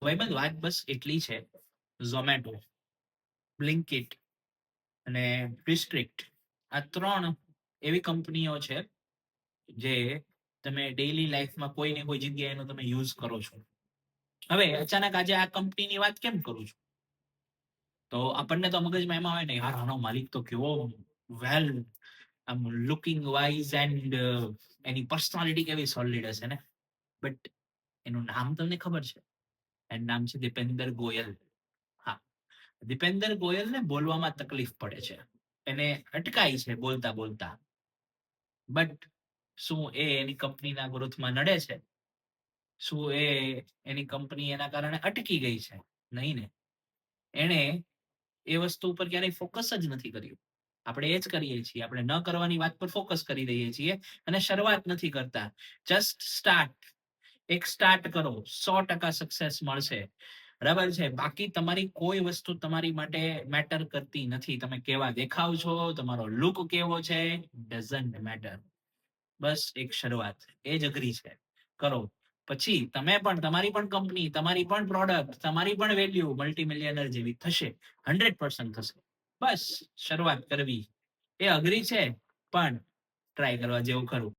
ભાઈબંધ વાત બસ એટલી છે. ઝોમેટો, બ્લિંકિટ અને ડિસ્ટ્રિક્ટ, આ 3 એવી કંપનીઓ છે જે તમે ડેઈલી લાઈફમાં કોઈ ને કોઈ જગ્યાએ એનો તમે યુઝ કરો છો. હવે અચાનક આજે આ કંપનીની વાત કેમ કરું છું? તો આપણને તો મગજમાં એમાં આવે ને, યાર આનો માલિક તો કેવો વેલ, આમ looking wise and any personality કેવી સોલિડ હશે ને. બટ એનું નામ તમને ખબર છે? એનું નામ છે દીપેન્દર ગોયલ. હા, દીપેન્દર ગોયલને બોલવામાં તકલીફ પડે છે, એને અટકાય છે બોલતા બોલતા. બટ શું એ એની કંપનીના ગ્રોથમાં નડે છે? શું એની કંપની એના કારણે અટકી ગઈ છે? નહીં ને. એણે એ વસ્તુ ઉપર ક્યારેય ફોકસ જ નથી કર્યું. આપણે એ જ કરીએ છીએ, આપણે ન કરવાની વાત પર ફોકસ કરી દઈએ છીએ અને શરૂઆત નથી કરતા. Just start. એક સ્ટાર્ટ કરો, 100% સક્સેસ મળશે. બરાબર છે? બાકી તમારી કોઈ વસ્તુ તમારી માટે મેટર કરતી નથી. તમે કેવા દેખાવ છો, તમારો લુક કેવો છે, ડઝન્ટ મેટર. બસ એક શરૂઆત, એ જ અઘરી છે. કરો. પછી તમે પણ, તમારી પણ કંપની, તમારી પણ પ્રોડક્ટ, તમારી પણ વેલ્યુ મલ્ટી મિલિયનર જેવી થશે. 100% થશે. બસ શરૂઆત કરવી એ અઘરી છે, પણ ટ્રાય કરવા જેવું ખરું.